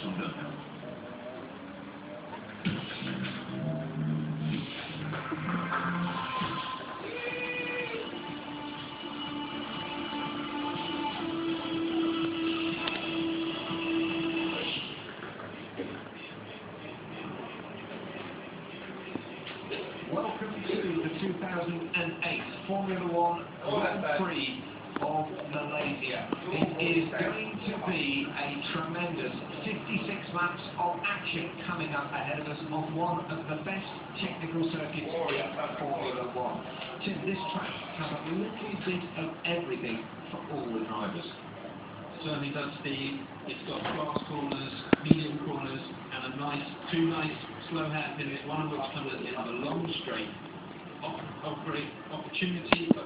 Sunday. Welcome to the 2008 Formula One Grand Prix of Malaysia. It is going to be a tremendous 56 laps of action coming up ahead of us on one of the best technical circuits in Formula One. This track has a little bit of everything for all the drivers. Certainly does, Steve. It's got fast corners, medium corners, and two nice slow hairpins, one of which comes at the end of a long straight. Great opportunity for